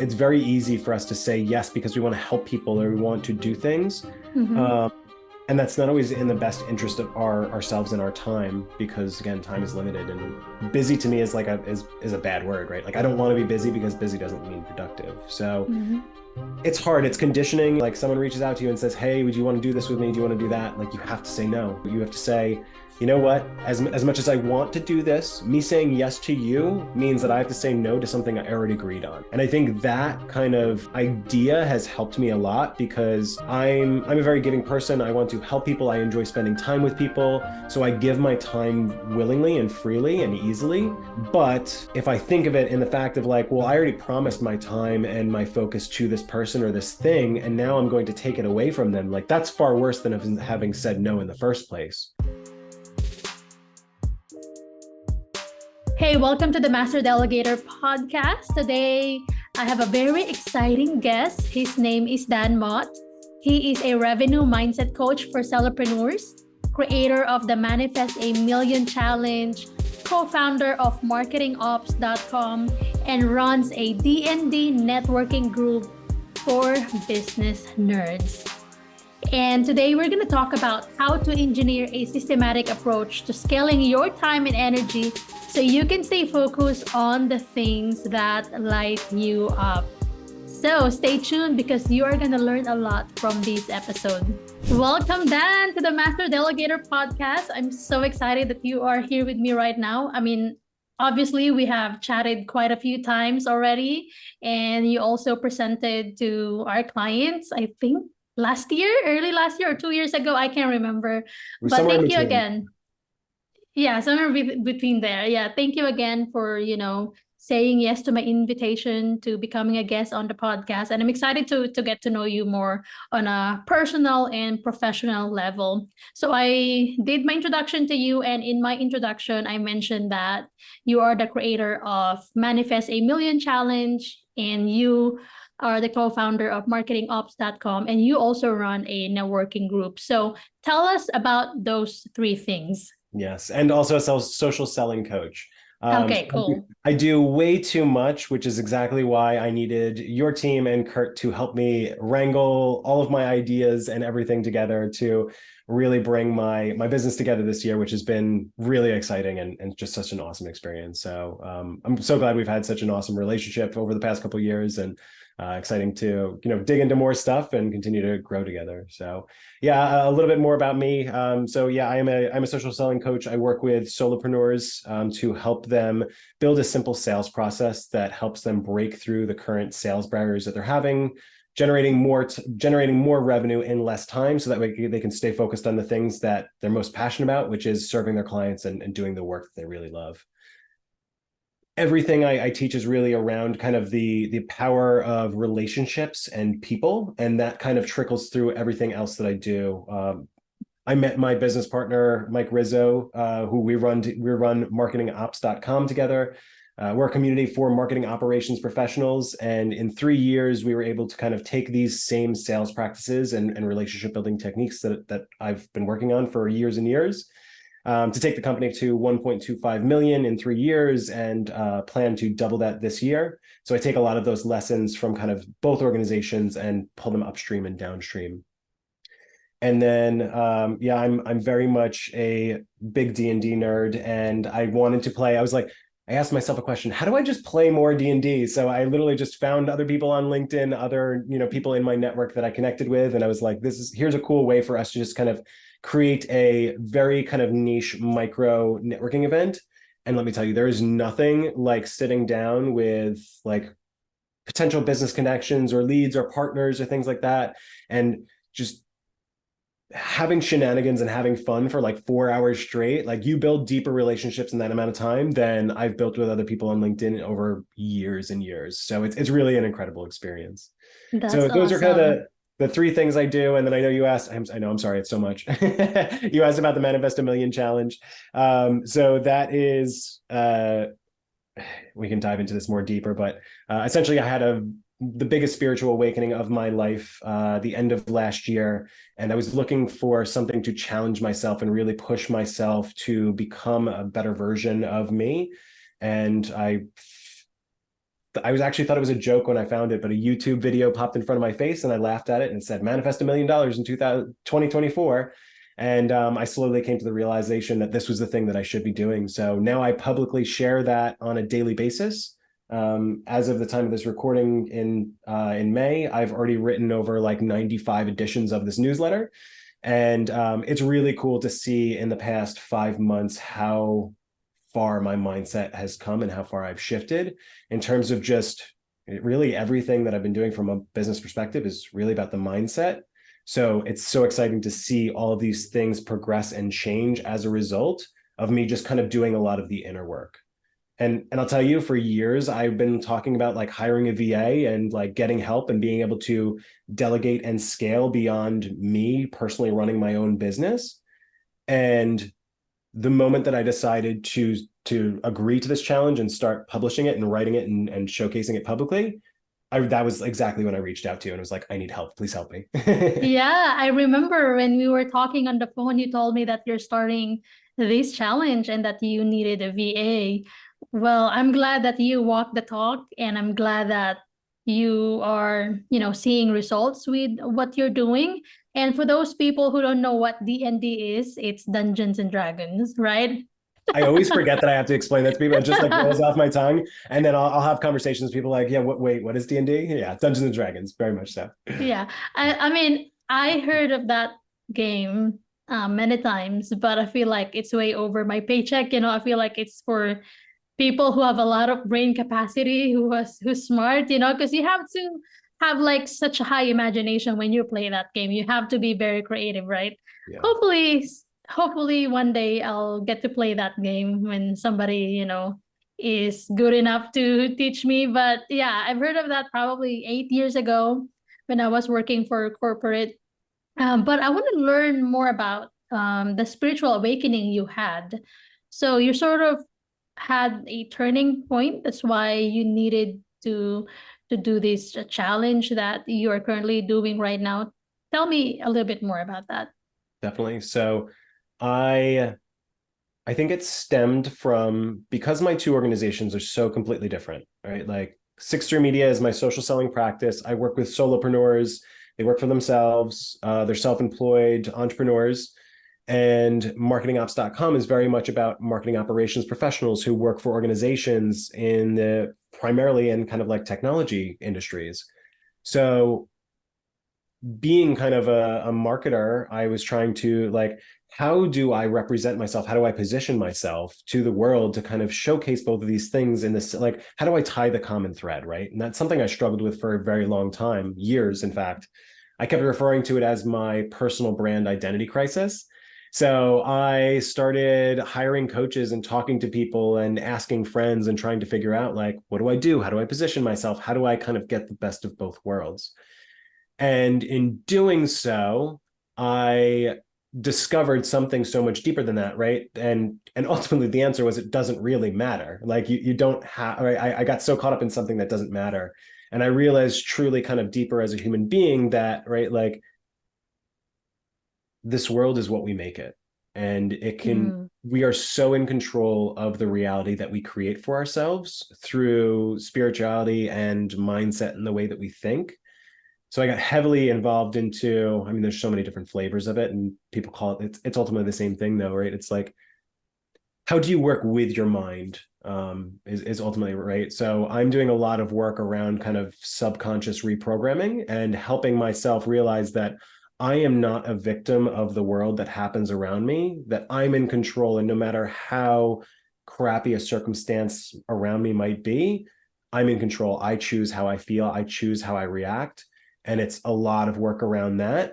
it's very easy for us to say yes because we want to help people or we want to do things. And that's not always in the best interest of ourselves and our time, because again, time is limited, and busy to me is like is a bad word, right? Like I don't want to be busy because busy doesn't mean productive. So it's hard. It's conditioning. Like someone reaches out to you and says, hey, would you want to do this with me? Do you want to do that? Like you have to say no. You have to say, you know what? As much as I want to do this, me saying yes to you means that I have to say no to something I already agreed on. And I think that kind of idea has helped me a lot because I'm a very giving person. I want to help people. I enjoy spending time with people. So I give my time willingly and freely and easily. But if I think of it in the fact of like, well, I already promised my time and my focus to this person or this thing, and now I'm going to take it away from them, like that's far worse than having said no in the first place. Hey, welcome to the Master Delegator podcast. Today, I have a very exciting guest. His name is Dan Mott. He is a revenue mindset coach for solopreneurs, creator of the Manifest a Million Challenge, co-founder of marketingops.com, and runs a D&D networking group for business nerds. And today we're going to talk about how to engineer a systematic approach to scaling your time and energy so you can stay focused on the things that light you up. So stay tuned because you are going to learn a lot from this episode. Welcome, Dan, to the Master Delegator podcast. I'm so excited that you are here with me right now. I mean, obviously, we have chatted quite a few times already, and you also presented to our clients, I think, early last year or 2 years ago. I can't remember. But thank you again. Yeah, somewhere between there. Yeah, thank you again for, saying yes to my invitation to becoming a guest on the podcast. And I'm excited to get to know you more on a personal and professional level. So I did my introduction to you. And in my introduction, I mentioned that you are the creator of Manifest a Million Challenge, and you are the co-founder of marketingops.com, and you also run a networking group. So tell us about those three things. Yes, and also a social selling coach. Okay, cool. I do way too much, which is exactly why I needed your team and Kurt to help me wrangle all of my ideas and everything together to really bring my business together this year, which has been really exciting and just such an awesome experience. So I'm so glad we've had such an awesome relationship over the past couple of years, and exciting to dig into more stuff and continue to grow together. So yeah, a little bit more about me. So yeah, I'm a social selling coach. I work with solopreneurs to help them build a simple sales process that helps them break through the current sales barriers that they're having, generating more revenue in less time, so that way they can stay focused on the things that they're most passionate about, which is serving their clients and doing the work that they really love. Everything I teach is really around kind of the power of relationships and people, and that kind of trickles through everything else that I do. I met my business partner, Mike Rizzo, who we run marketingops.com together. We're a community for marketing operations professionals. And in 3 years, we were able to kind of take these same sales practices and relationship building techniques that I've been working on for years and years, to take the company to 1.25 million in 3 years, and plan to double that this year. So I take a lot of those lessons from kind of both organizations and pull them upstream and downstream. And then, yeah, I'm very much a big D&D nerd, and I wanted to play. I asked myself a question: how do I just play more D&D? So I literally just found other people on LinkedIn, other people in my network that I connected with, and I was like, here's a cool way for us to just kind of create a very kind of niche micro networking event. And let me tell you, there is nothing like sitting down with like potential business connections or leads or partners or things like that, and just having shenanigans and having fun for like 4 hours straight. Like, you build deeper relationships in that amount of time than I've built with other people on LinkedIn over years and years. So it's really an incredible experience. So those are kind of the three things I do. And then I know you asked, I'm sorry, it's so much. You asked about the Manifest a Million Challenge. So that is, we can dive into this more deeper, but essentially I had the biggest spiritual awakening of my life the end of last year. And I was looking for something to challenge myself and really push myself to become a better version of me. And I I was actually thought it was a joke when I found it, but a YouTube video popped in front of my face and I laughed at it and it said, manifest $1 million in 2024. And I slowly came to the realization that this was the thing that I should be doing. So now I publicly share that on a daily basis. As of the time of this recording in May, I've already written over like 95 editions of this newsletter. And it's really cool to see in the past 5 months how far my mindset has come and how far I've shifted in terms of just really everything that I've been doing from a business perspective is really about the mindset. So it's so exciting to see all of these things progress and change as a result of me just kind of doing a lot of the inner work. And I'll tell you, for years, I've been talking about like hiring a VA and like getting help and being able to delegate and scale beyond me personally running my own business. And the moment that I decided to agree to this challenge and start publishing it and writing it and showcasing it publicly, that was exactly when I reached out to you and was like, I need help. Please help me. Yeah, I remember when we were talking on the phone, you told me that you're starting this challenge and that you needed a VA. Well, I'm glad that you walk the talk, and I'm glad that you are, seeing results with what you're doing. And for those people who don't know what D&D is, it's Dungeons and Dragons, right? I always forget that I have to explain that to people. It just like rolls off my tongue. And then I'll have conversations with people like, yeah, wait, what is D&D? Yeah, Dungeons and Dragons, very much so. Yeah. I mean, I heard of that game many times, but I feel like it's way over my paycheck. I feel like it's for people who have a lot of brain capacity, who's smart, because you have to have like such a high imagination when you play that game. You have to be very creative, right? Yeah. Hopefully one day I'll get to play that game when somebody, is good enough to teach me. But yeah, I've heard of that probably 8 years ago when I was working for a corporate. But I want to learn more about the spiritual awakening you had. So you sort of had a turning point. That's why you needed to do this challenge that you are currently doing right now. Tell me a little bit more about that. Definitely. So I think it stemmed from, because my two organizations are so completely different, right? Like Six Through Media is my social selling practice. I work with solopreneurs. They work for themselves. They're self-employed entrepreneurs. And marketingops.com is very much about marketing operations professionals who work for organizations primarily in kind of like technology industries. So being kind of a marketer, I was trying to like, how do I represent myself? How do I position myself to the world to kind of showcase both of these things in this, like, how do I tie the common thread, right? And that's something I struggled with for a very long time, years, in fact. I kept referring to it as my personal brand identity crisis. So I started hiring coaches and talking to people and asking friends and trying to figure out, like, what do I do? How do I position myself? How do I kind of get the best of both worlds? And in doing so, I discovered something so much deeper than that, right? And ultimately the answer was, it doesn't really matter. Like you don't have, right? I got so caught up in something that doesn't matter. And I realized truly kind of deeper as a human being that, right, like this world is what we make it. And it can, we are so in control of the reality that we create for ourselves through spirituality and mindset and the way that we think. So I got heavily involved into, I mean, there's so many different flavors of it and people call it, it's ultimately the same thing though, right? It's like, how do you work with your mind is ultimately, right? So I'm doing a lot of work around kind of subconscious reprogramming and helping myself realize that I am not a victim of the world that happens around me, that I'm in control. And no matter how crappy a circumstance around me might be, I'm in control. I choose how I feel. I choose how I react. And it's a lot of work around that.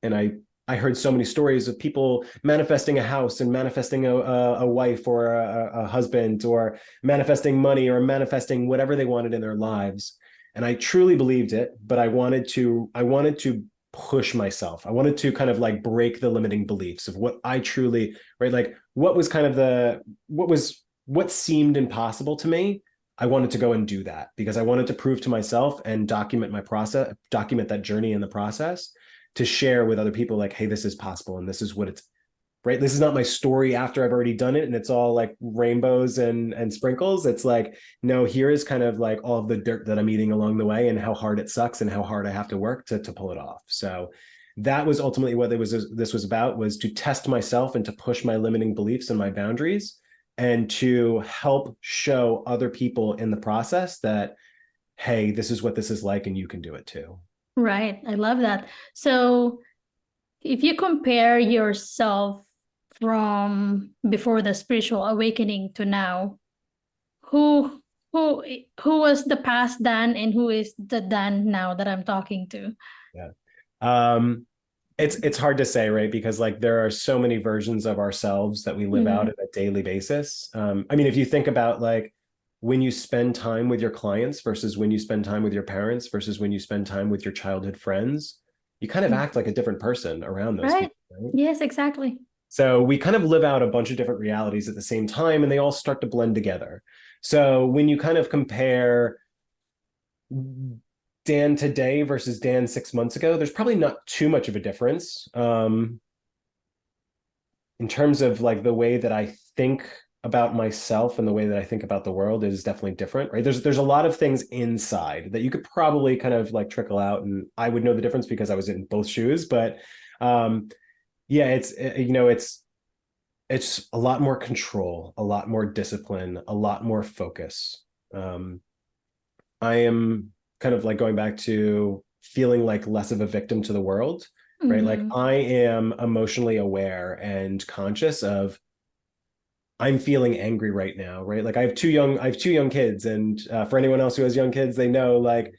And I heard so many stories of people manifesting a house and manifesting a wife or a husband, or manifesting money, or manifesting whatever they wanted in their lives. And I truly believed it, but I wanted to push myself. I wanted to kind of like break the limiting beliefs of what I truly, right? Like what was kind of what seemed impossible to me. I wanted to go and do that because I wanted to prove to myself and document my process, document that journey in the process to share with other people like, hey, this is possible. And this is what right? This is not my story after I've already done it and it's all like rainbows and sprinkles. It's like, no, here is kind of like all of the dirt that I'm eating along the way and how hard it sucks and how hard I have to work to pull it off. So that was ultimately what this was about, was to test myself and to push my limiting beliefs and my boundaries, and to help show other people in the process that, hey, this is what this is like and you can do it too. Right. I love that. So if you compare yourself from before the spiritual awakening to now, who who was the past Dan and who is the Dan now that I'm talking to? Yeah. Um, it's hard to say, right? Because like there are so many versions of ourselves that we live out on a daily basis. I mean, if you think about like when you spend time with your clients versus when you spend time with your parents versus when you spend time with your childhood friends, you kind of act like a different person around those Right. people, right? Yes, exactly. So we kind of live out a bunch of different realities at the same time, and they all start to blend together. So when you kind of compare Dan today versus Dan 6 months ago, there's probably not too much of a difference. In terms of like the way that I think about myself and the way that I think about the world is definitely different, right? There's a lot of things inside that you could probably kind of like trickle out, and I would know the difference because I was in both shoes. But yeah, it's a lot more control, a lot more discipline, a lot more focus. I am kind of like going back to feeling like less of a victim to the world, right? Like I am emotionally aware and conscious of, I'm feeling angry right now, right? Like I have two young kids, and for anyone else who has young kids, they know like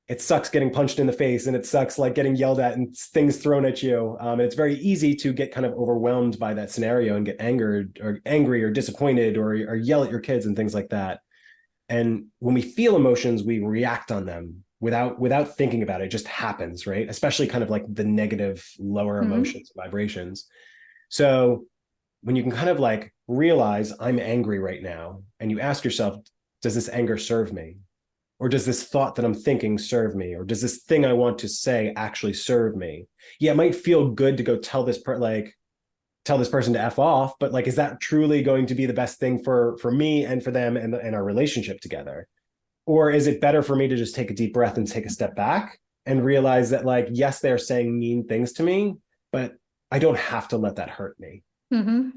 it sucks getting punched in the face, and it sucks like getting yelled at and things thrown at you. And it's very easy to get kind of overwhelmed by that scenario and get angry or disappointed or yell at your kids and things like that. And when we feel emotions, we react on them without thinking about it. It just happens, right? Especially kind of like the negative, lower emotions, vibrations. So when you can kind of like realize I'm angry right now, and you ask yourself, does this anger serve me? Or does this thought that I'm thinking serve me? Or does this thing I want to say actually serve me? Yeah, it might feel good to go tell this person to F off, but like, is that truly going to be the best thing for me and for them and our relationship together? Or is it better for me to just take a deep breath and take a step back and realize that like, yes, they're saying mean things to me, but I don't have to let that hurt me.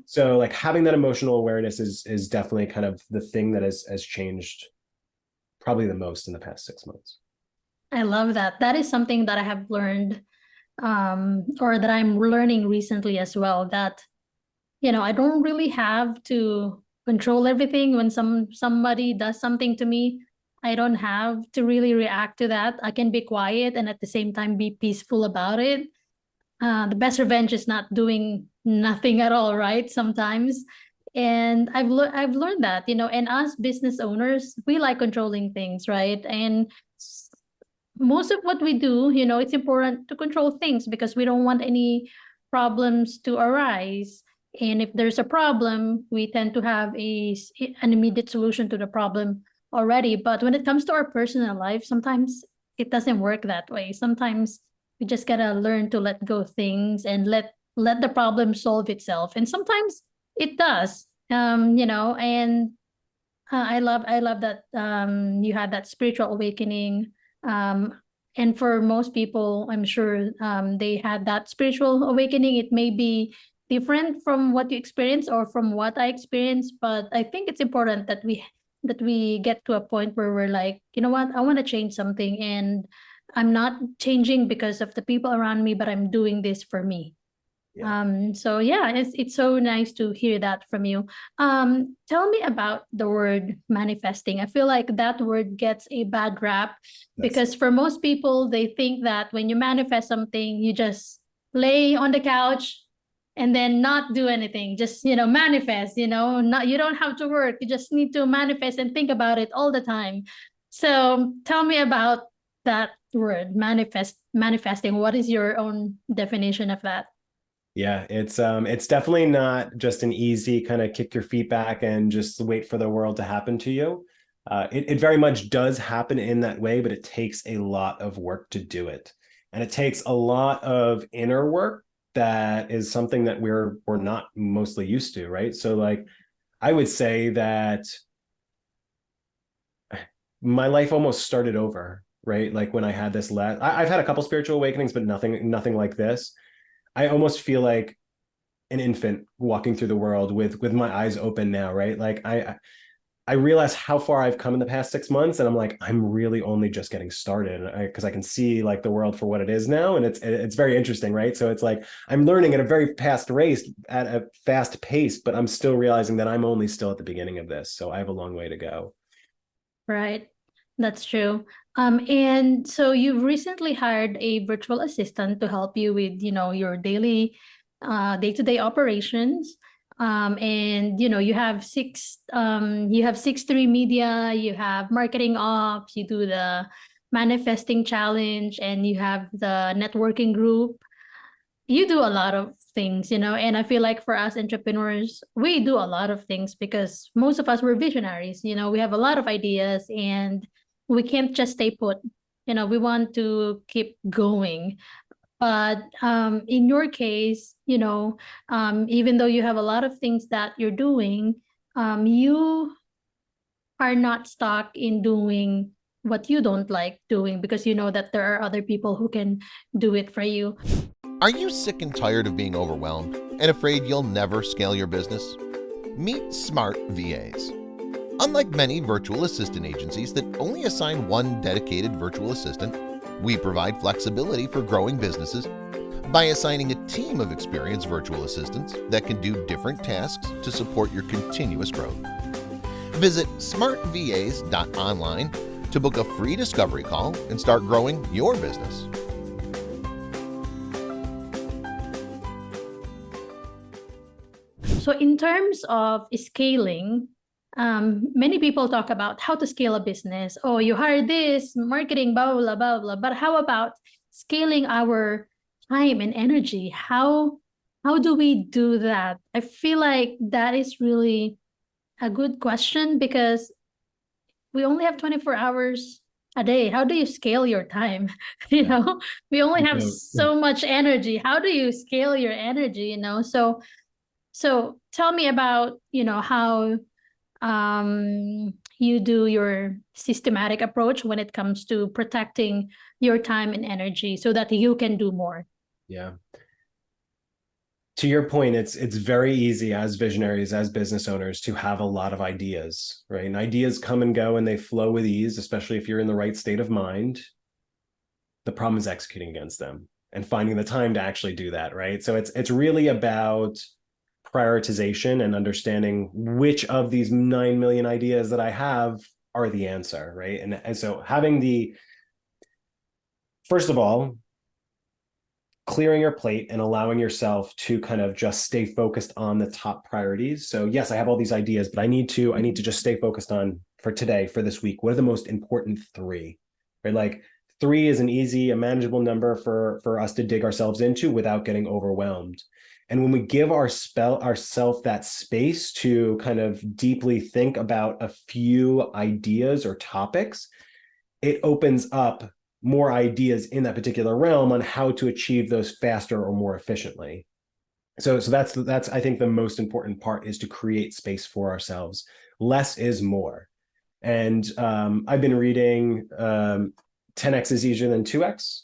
So like having that emotional awareness is definitely kind of the thing that has changed probably the most in the past 6 months. I love that. That is something that I have learned, or that I'm learning recently as well, that, I don't really have to control everything. When somebody does something to me, I don't have to really react to that. I can be quiet and at the same time be peaceful about it. The best revenge is not doing nothing at all, right? Sometimes. And I've learned that, and us business owners, we like controlling things, right? And most of what we do, it's important to control things because we don't want any problems to arise. And if there's a problem, we tend to have an immediate solution to the problem already. But when it comes to our personal life, sometimes it doesn't work that way. Sometimes we just gotta learn to let go of things and let the problem solve itself. And sometimes it does. And I love that you had that spiritual awakening. And for most people, I'm sure they had that spiritual awakening. It may be different from what you experience or from what I experienced, but I think it's important that we get to a point where we're like, you know what, I want to change something, and I'm not changing because of the people around me, but I'm doing this for me. So yeah, it's so nice to hear that from you. Tell me about the word manifesting. I feel like that word gets a bad rap because for most people, they think that when you manifest something, you just lay on the couch and then not do anything. Just, manifest, not, you don't have to work. You just need to manifest and think about it all the time. So tell me about that word, manifesting. What is your own definition of that? Yeah, it's definitely not just an easy kind of kick your feet back and just wait for the world to happen to you. It very much does happen in that way, but it takes a lot of work to do it. And it takes a lot of inner work that is something that we're not mostly used to, right? So like I would say that my life almost started over, right? Like when I had this I've had a couple spiritual awakenings, but nothing like this. I almost feel like an infant walking through the world with my eyes open now, right? Like I realize how far I've come in the past 6 months, and I'm like, I'm really only just getting started, because I can see like the world for what it is now, and it's very interesting, right? So it's like I'm learning at a fast pace, but I'm still realizing that I'm only still at the beginning of this, so I have a long way to go. Right. That's true. And so you've recently hired a virtual assistant to help you with, your daily, day-to-day operations. And you have 6-3 media, you have marketing ops, you do the manifesting challenge, and you have the networking group. You do a lot of things, and I feel like for us entrepreneurs, we do a lot of things because most of us were visionaries. We have a lot of ideas and we can't just stay put. We want to keep going. But in your case, even though you have a lot of things that you're doing, you are not stuck in doing what you don't like doing, because you know that there are other people who can do it for you. Are you sick and tired of being overwhelmed and afraid you'll never scale your business? Meet Smart VAs. Unlike many virtual assistant agencies that only assign one dedicated virtual assistant, we provide flexibility for growing businesses by assigning a team of experienced virtual assistants that can do different tasks to support your continuous growth. Visit smartvas.online to book a free discovery call and start growing your business. So in terms of scaling, many people talk about how to scale a business. Oh, you hire this, marketing, blah, blah, blah, blah. But how about scaling our time and energy? How do we do that? I feel like that is really a good question, because we only have 24 hours a day. How do you scale your time? We only have so much energy. How do you scale your energy? So tell me about, how you do your systematic approach when it comes to protecting your time and energy so that you can do more. Yeah. To your point, it's very easy as visionaries, as business owners, to have a lot of ideas, right? And ideas come and go and they flow with ease, especially if you're in the right state of mind. The problem is executing against them and finding the time to actually do that, right? So it's really about prioritization and understanding which of these 9 million ideas that I have are the answer, right? And so first of all, clearing your plate and allowing yourself to kind of just stay focused on the top priorities. So yes, I have all these ideas, but I need to just stay focused on, for today, for this week, what are the most important 3, right? Like 3 is a manageable number for us to dig ourselves into without getting overwhelmed. And when we give ourselves that space to kind of deeply think about a few ideas or topics, it opens up more ideas in that particular realm on how to achieve those faster or more efficiently. So that's I think the most important part, is to create space for ourselves. Less is more. And I've been reading 10x is easier than 2x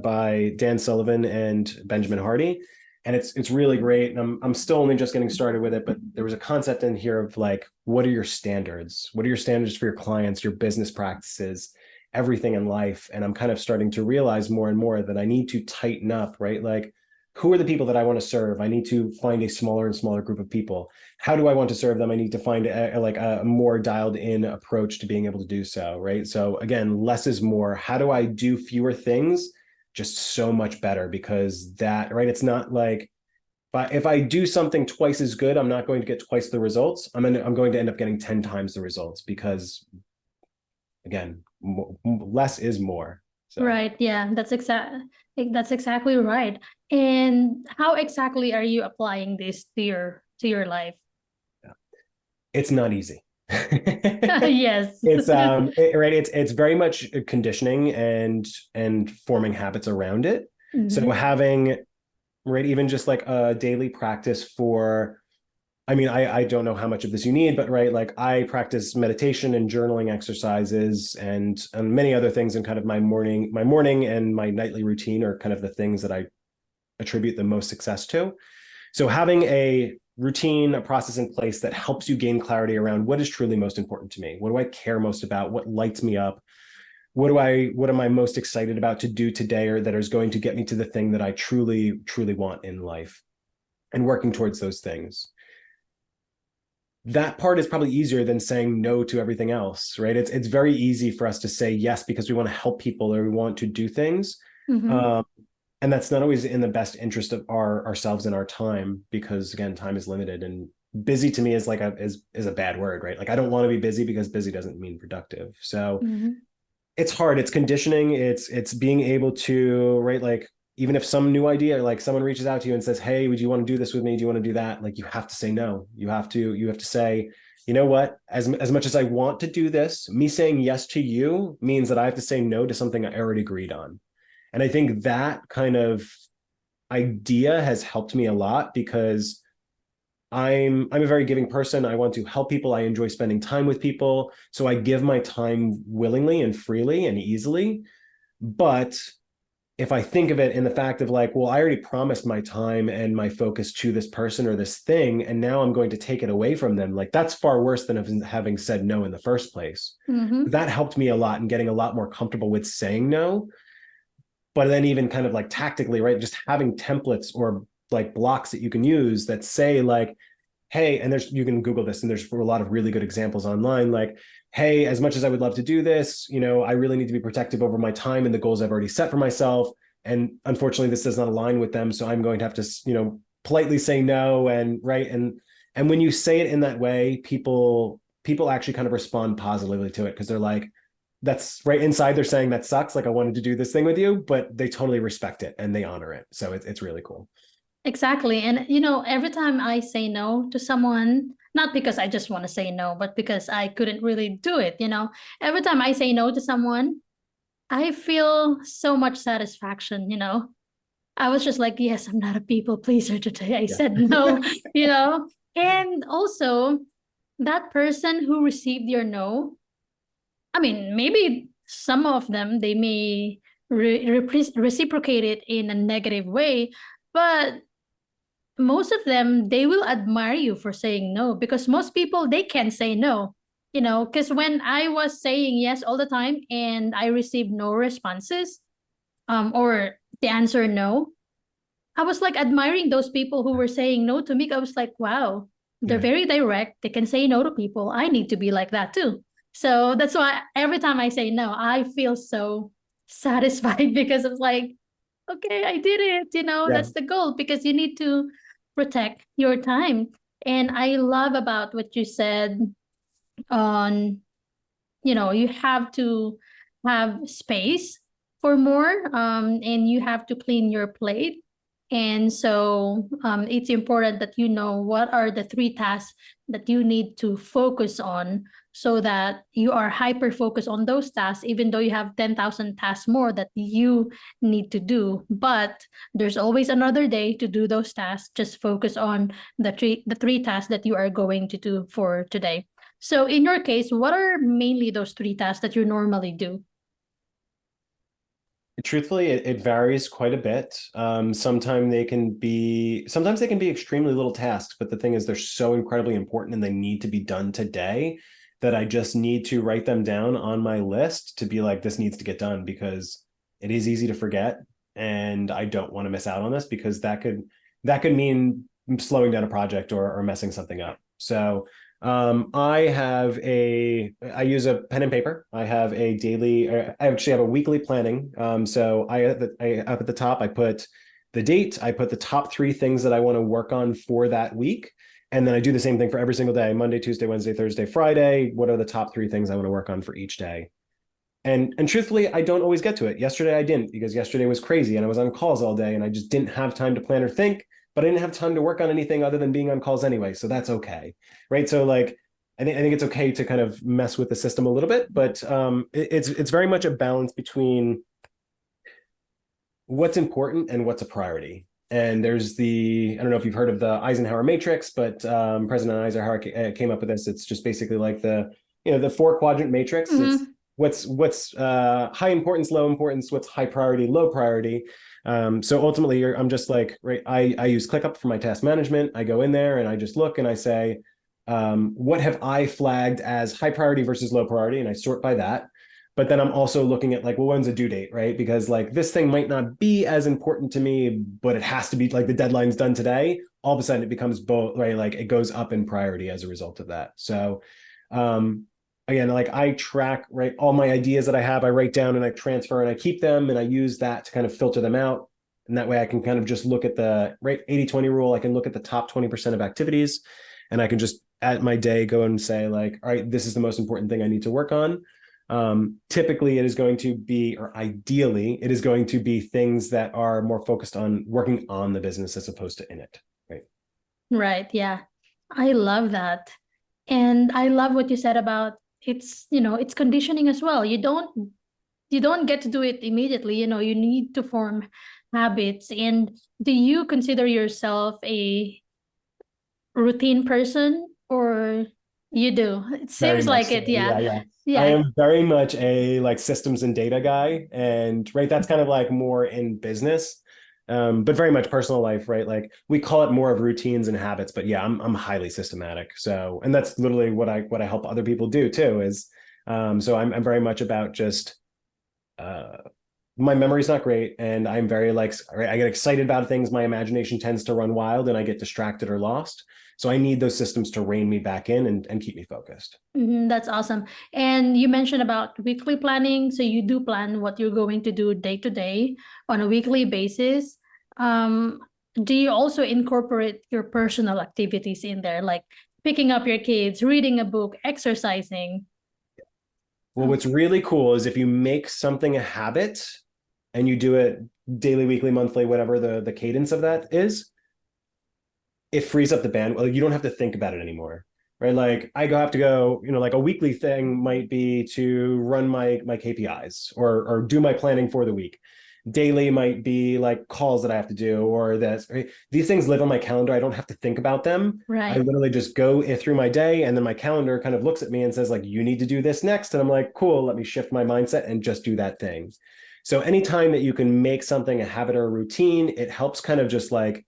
by Dan Sullivan and Benjamin Hardy. And it's really great. And I'm still only just getting started with it, but there was a concept in here of like, what are your standards? What are your standards for your clients, your business practices, everything in life? And I'm kind of starting to realize more and more that I need to tighten up, right? Like, who are the people that I want to serve? I need to find a smaller and smaller group of people. How do I want to serve them? I need to find a more dialed in approach to being able to do so, right? So again, less is more. How do I do fewer things just so much better? Because that, right, it's not like, but if I do something twice as good, I'm not going to get twice the results. I'm going to end up getting 10 times the results, because again, less is more. So. Right. Yeah, that's exactly right. And how exactly are you applying this to your life? It's not easy. Yes. It's very much conditioning and forming habits around it. Mm-hmm. So having right? Even just like a daily practice for, I mean, I don't know how much of this you need, but right, like I practice meditation and journaling exercises and many other things in kind of my morning and my nightly routine are kind of the things that I attribute the most success to. So having a routine, a process in place that helps you gain clarity around what is truly most important to me. What do I care most about? What lights me up? What am I most excited about to do today, or that is going to get me to the thing that I truly, truly want in life, and working towards those things. That part is probably easier than saying no to everything else, right? It's very easy for us to say yes because we want to help people or we want to do things. Mm-hmm. And that's not always in the best interest of ourselves and our time, because again, time is limited, and busy to me is like is a bad word, right? Like I don't want to be busy because busy doesn't mean productive. So Mm-hmm. it's hard. It's conditioning. It's being able to, right, like even if some new idea, like someone reaches out to you and says, hey, would you want to do this with me? Do you want to do that? Like you have to say no. You have to say, you know what, as much as I want to do this, me saying yes to you means that I have to say no to something I already agreed on. And I think that kind of idea has helped me a lot, because I'm a very giving person. I want to help people. I enjoy spending time with people. So I give my time willingly and freely and easily. But if I think of it in the fact of like, well, I already promised my time and my focus to this person or this thing, and now I'm going to take it away from them, like that's far worse than having said no in the first place. Mm-hmm. That helped me a lot in getting a lot more comfortable with saying no. But then even kind of like tactically, right, just having templates or like blocks that you can use that say like, hey, and you can Google this, and there's a lot of really good examples online, like, hey, as much as I would love to do this, I really need to be protective over my time and the goals I've already set for myself. And unfortunately, this does not align with them. So I'm going to have to, politely say no. And right. And when you say it in that way, people actually kind of respond positively to it, because they're like, that's right inside. They're saying that sucks. Like I wanted to do this thing with you, but they totally respect it and they honor it. So it's really cool. Exactly. And, every time I say no to someone, not because I just want to say no, but because I couldn't really do it, every time I say no to someone, I feel so much satisfaction. I was just like, yes, I'm not a people pleaser today. I Yeah. said no, you know. And also, that person who received your no, I mean, maybe some of them, they may reciprocate it in a negative way, but most of them, they will admire you for saying no, because most people, they can say no, because when I was saying yes all the time and I received no responses, or the answer no, I was like admiring those people who were saying no to me. I was like, wow, they're Yeah. very direct. They can say no to people. I need to be like that too. So that's why every time I say no, I feel so satisfied because it's like, okay, I did it. Yeah. That's the goal, because you need to protect your time. And I love about what you said on, you have to have space for more, and you have to clean your plate. And so it's important that you know what are the three tasks that you need to focus on, so that you are hyper focused on those tasks, even though you have 10,000 tasks more that you need to do. But there's always another day to do those tasks. Just focus on the three tasks that you are going to do for today. So in your case, what are mainly those three tasks that you normally do? Truthfully, it varies quite a bit. Sometimes they can be extremely little tasks, but the thing is they're so incredibly important and they need to be done today that I just need to write them down on my list to be like, this needs to get done, because it is easy to forget. And I don't want to miss out on this, because that could mean slowing down a project or messing something up. So I use a pen and paper. I have a daily, I actually have a weekly planning. So I up at the top, I put the date, I put the top three things that I want to work on for that week. And then I do the same thing for every single day: Monday, Tuesday, Wednesday, Thursday, Friday. What are the top three things I want to work on for each day? And truthfully, I don't always get to it. Yesterday I didn't, because yesterday was crazy and I was on calls all day and I just didn't have time to plan or think, but I didn't have time to work on anything other than being on calls anyway. So that's okay. Right. So like I think it's okay to kind of mess with the system a little bit, but it's very much a balance between what's important and what's a priority. And there's I don't know if you've heard of the Eisenhower matrix, but President Eisenhower came up with this. It's just basically like the 4-quadrant matrix. It's Mm-hmm. what's high importance, low importance, what's high priority, low priority. So ultimately, I'm just like, right, I use ClickUp for my task management. I go in there and I just look and I say, what have I flagged as high priority versus low priority? And I sort by that. But then I'm also looking at like, well, when's the due date, right? Because like this thing might not be as important to me, but it has to be, like the deadline's done today. All of a sudden it becomes both, right? Like it goes up in priority as a result of that. So again, like I track, right, all my ideas that I have, I write down and I transfer and I keep them and I use that to kind of filter them out. And that way I can kind of just look at the 80-20 rule. I can look at the top 20% of activities and I can just at my day go and say like, all right, this is the most important thing I need to work on. Typically it is going to be, or ideally it is going to be things that are more focused on working on the business as opposed to in it. Right. Right. Yeah. I love that. And I love what you said about it's conditioning as well. You don't get to do it immediately. You need to form habits. And do you consider yourself a routine person or you do? It Very seems much like so. it. Yeah. Yeah. I Yeah. am very much a like systems and data guy. And right, that's kind of like more in business. But very much personal life, right? Like we call it more of routines and habits, but yeah, I'm highly systematic. So, and that's literally what I help other people do too is so I'm very much about just uh my memory's not great and I'm very like I get excited about things, my imagination tends to run wild and I get distracted or lost, so I need those systems to rein me back in and keep me focused. That's awesome. And you mentioned about weekly planning. So you do plan what you're going to do day to day on a weekly basis. Um, do you also incorporate your personal activities in there, like picking up your kids, reading a book, exercising? Well, what's really cool is if you make something a habit and you do it daily, weekly, monthly, whatever the cadence of that is, it frees up the bandwidth. Well, you don't have to think about it anymore, right? Like have to go, like a weekly thing might be to run my KPIs or do my planning for the week. Daily might be like calls that I have to do, or that right? These things live on my calendar. I don't have to think about them. I Right. literally just go through my day, and then my calendar kind of looks at me and says, like, you need to do this next. And I'm like, cool, let me shift my mindset and just do that thing. So anytime that you can make something a habit or a routine, it helps kind of just like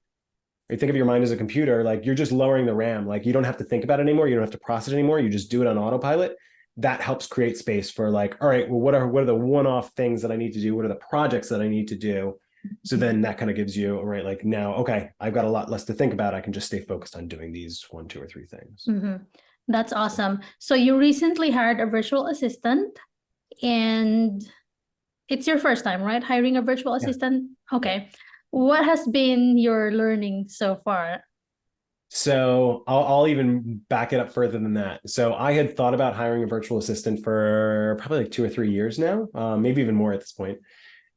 you think of your mind as a computer, like you're just lowering the RAM. Like you don't have to think about it anymore. You don't have to process it anymore. You just do it on autopilot. That helps create space for like, all right, well, what are the one-off things that I need to do? What are the projects that I need to do? So then that kind of gives you, right, like now, okay, I've got a lot less to think about. I can just stay focused on doing these 1, 2, or 3 things. Mm-hmm. That's awesome. So you recently hired a virtual assistant, and it's your first time, right? Hiring a virtual Yeah. assistant. Okay. What has been your learning so far? So I'll even back it up further than that. So I had thought about hiring a virtual assistant for probably like 2 or 3 years now, maybe even more at this point.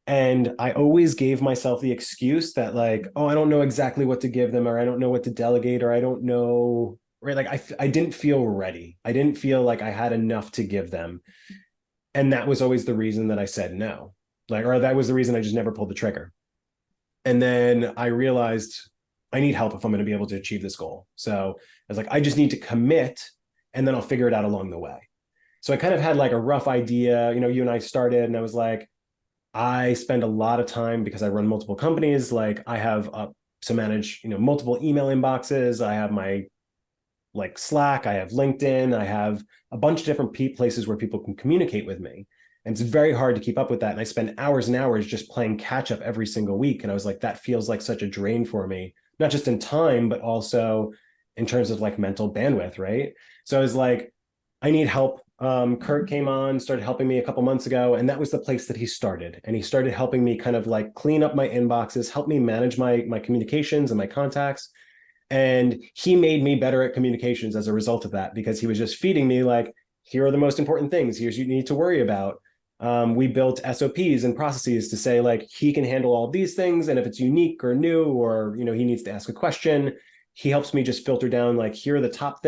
And I always gave myself the excuse that like, oh, I don't know exactly what to give them, or I don't know what to delegate, or I don't know, right? Like I didn't feel ready. I didn't feel like I had enough to give them. And that was always the reason that I said no. Like, or that was the reason I just never pulled the trigger. And then I realized I need help if I'm going to be able to achieve this goal. So I was like, I just need to commit and then I'll figure it out along the way. So I kind of had like a rough idea, you and I started and I was like, I spend a lot of time because I run multiple companies. Like I have to manage, multiple email inboxes. I have my like Slack, I have LinkedIn, I have a bunch of different places where people can communicate with me. And it's very hard to keep up with that. And I spend hours and hours just playing catch up every single week. And I was like, that feels like such a drain for me, not just in time, but also in terms of like mental bandwidth, right? So I was like, I need help. Kurt came on, started helping me a couple months ago, and that was the place that he started. And he started helping me kind of like clean up my inboxes, help me manage my communications and my contacts. And he made me better at communications as a result of that, because he was just feeding me like, here are the most important things. Here's what you need to worry about. We built SOPs and processes to say like, he can handle all these things. And if it's unique or new, or, he needs to ask a question, he helps me just filter down, like, here are the top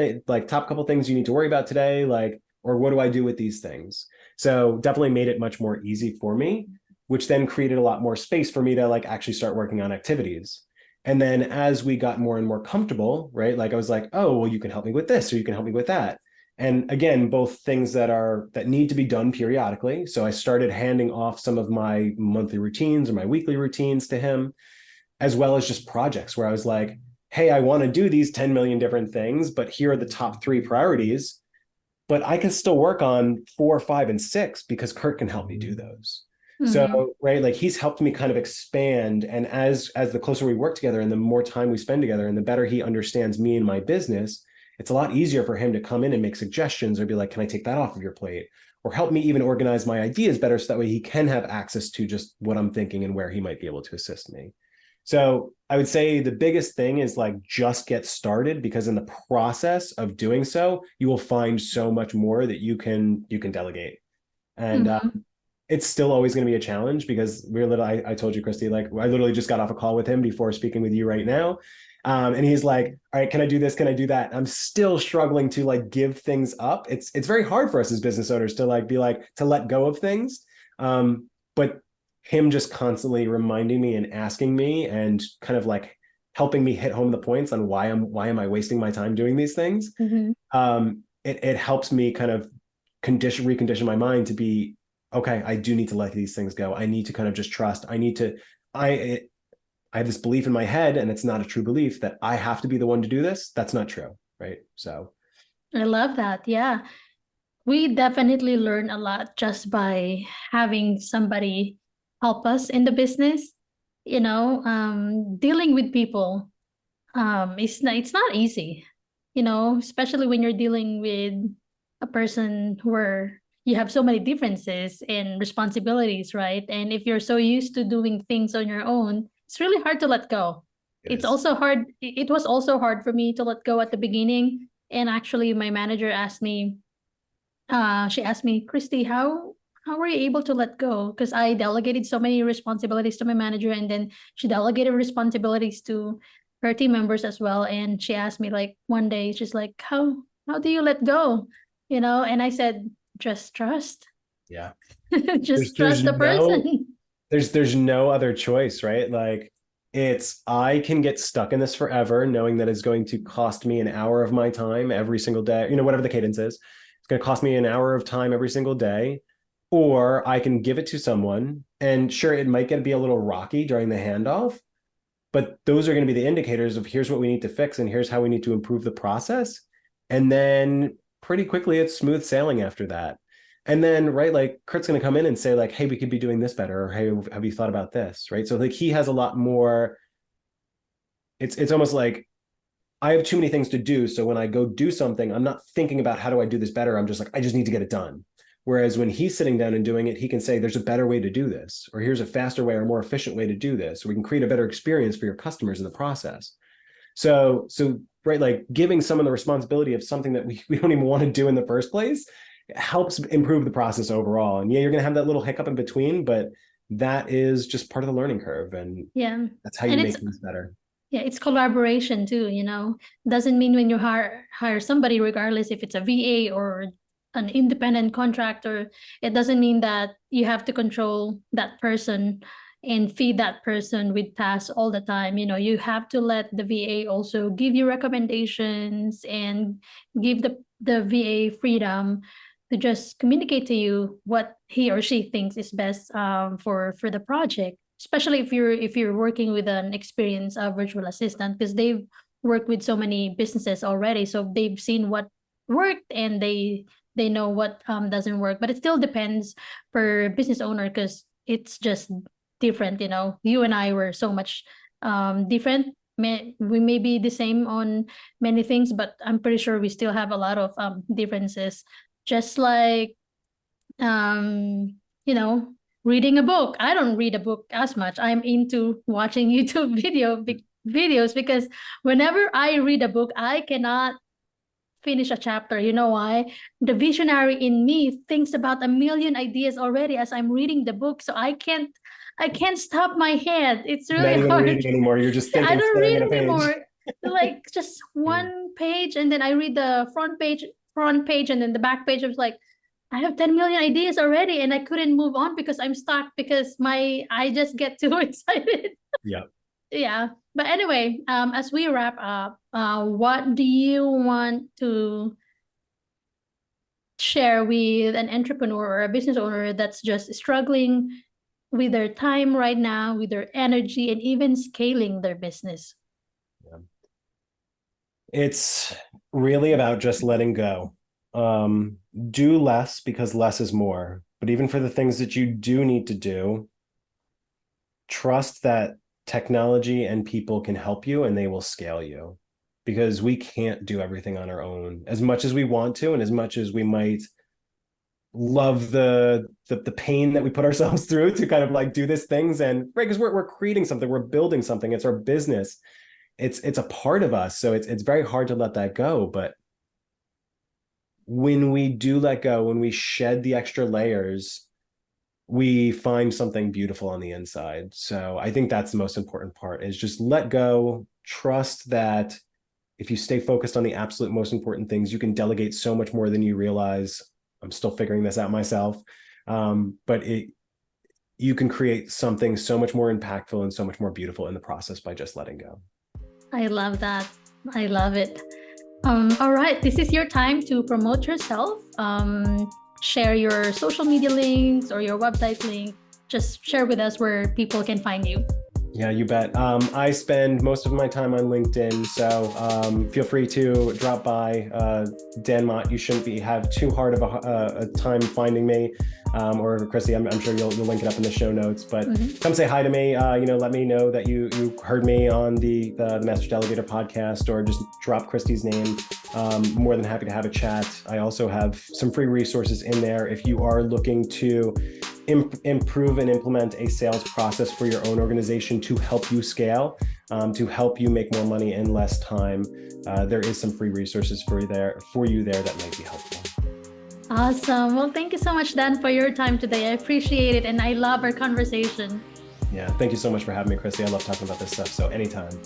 couple things you need to worry about today. Like, or what do I do with these things? So definitely made it much more easy for me, which then created a lot more space for me to like actually start working on activities. And then as we got more and more comfortable, right? Like I was like, oh, well, you can help me with this, or you can help me with that. And again, both things that need to be done periodically. So I started handing off some of my monthly routines or my weekly routines to him, as well as just projects where I was like, hey, I want to do these 10 million different things, but here are the top 3 priorities. But I can still work on 4, 5, and 6 because Kurt can help me do those. Mm-hmm. So, right, like he's helped me kind of expand. And as the closer we work together and the more time we spend together and the better he understands me and my business, it's a lot easier for him to come in and make suggestions or be like, can I take that off of your plate? Or help me even organize my ideas better so that way he can have access to just what I'm thinking and where he might be able to assist me. So I would say the biggest thing is like just get started, because in the process of doing so, you will find so much more that you can delegate. And Mm-hmm. it's still always going to be a challenge because I told you, Christy, like I literally just got off a call with him before speaking with you right now. And he's like, all right, can I do this? Can I do that? I'm still struggling to like give things up. It's very hard for us as business owners to like be like to let go of things. But him just constantly reminding me and asking me and kind of like helping me hit home the points on why am I wasting my time doing these things. Mm-hmm. It helps me kind of recondition my mind to be, okay, I do need to let these things go. I need to kind of just trust. I have this belief in my head, and it's not a true belief that I have to be the one to do this. That's not true. Right. So I love that. Yeah. We definitely learn a lot just by having somebody help us in the business. Dealing with people, it's not easy, especially when you're dealing with a person where you have so many differences and responsibilities, right? And if you're so used to doing things on your own, it's really hard to let go. it It's is. also hard. It was also hard for me to let go at the beginning. And actually, my manager asked me, she asked me, Christy, how were you able to let go? Because I delegated so many responsibilities to my manager, and then she delegated responsibilities to her team members as well. And she asked me like one day, she's like, how do you let go? And I said, just trust. Yeah. Just trust the person. There's no other choice, right? Like I can get stuck in this forever knowing that it's going to cost me an hour of my time every single day, whatever the cadence is. It's going to cost me an hour of time every single day, or I can give it to someone, and sure, it might be a little rocky during the handoff, but those are going to be the indicators of here's what we need to fix and here's how we need to improve the process. And then pretty quickly it's smooth sailing after that. And then, right, like Kurt's going to come in and say like, hey, we could be doing this better, or hey, have you thought about this? Right. So like he has a lot more. It's almost like I have too many things to do. So when I go do something, I'm not thinking about how do I do this better. I'm just like, I just need to get it done. Whereas when he's sitting down and doing it, he can say, there's a better way to do this, or here's a faster way or more efficient way to do this. Or we can create a better experience for your customers in the process. So right, like giving someone the responsibility of something that we don't even want to do in the first place helps improve the process overall. And yeah, you're going to have that little hiccup in between, but that is just part of the learning curve. And Yeah. that's how you And make things better. yeah, it's collaboration too, Doesn't mean when you hire somebody, regardless if it's a VA or an independent contractor, it doesn't mean that you have to control that person and feed that person with tasks all the time. You have to let the VA also give you recommendations and give the VA freedom to just communicate to you what he or she thinks is best for the project, especially if you're working with an experienced virtual assistant, because they've worked with so many businesses already, so they've seen what worked and they know what doesn't work. But it still depends per business owner, because it's just different. You and I were so much different. We may be the same on many things, but I'm pretty sure we still have a lot of differences, just like um reading a book. I don't read a book as much. I'm into watching YouTube videos, because whenever I read a book, I cannot finish a chapter. You know why? The visionary in me thinks about a million ideas already as I'm reading the book, so I can't stop my head. It's You're not really even hard. reading anymore. You're just I thinking, don't staring read at a page. anymore. Like just one page, and then I read the front page, and then the back page. I was like, I have 10 million ideas already, and I couldn't move on because I'm stuck, because I just get too excited. Yeah. yeah. But anyway, as we wrap up, what do you want to share with an entrepreneur or a business owner that's just struggling with their time right now, with their energy, and even scaling their business? Yeah. It's really about just letting go. Do less because less is more. But even for the things that you do need to do, trust that technology and people can help you and they will scale you, because we can't do everything on our own as much as we want to, and as much as we might love the pain that we put ourselves through to kind of like do these things. And right, because we're creating something, we're building something, it's our business, it's a part of us, so it's very hard to let that go. But when we do let go, when we shed the extra layers, we find something beautiful on the inside. So I think that's the most important part, is just let go, trust that if you stay focused on the absolute most important things, you can delegate so much more than you realize. I'm still figuring this out myself. But you can create something so much more impactful and so much more beautiful in the process by just letting go. I love that. I love it. All right, this is your time to promote yourself. Share your social media links or your website link. Just share with us where people can find you. Yeah, you bet. I spend most of my time on LinkedIn, so feel free to drop by. Dan Mott, you shouldn't have too hard of a time finding me, or Chrissy, I'm sure you'll link it up in the show notes. But come say hi to me. Let me know that you heard me on the Master Delegator podcast, or just drop Christy's name. More than happy to have a chat. I also have some free resources in there if you are looking to improve and implement a sales process for your own organization to help you scale, to help you make more money in less time. There is some free resources for you there that might be helpful. Awesome. Well, thank you so much, Dan, for your time today. I appreciate it, and I love our conversation. Yeah, thank you so much for having me, Chrissy. I love talking about this stuff, so anytime.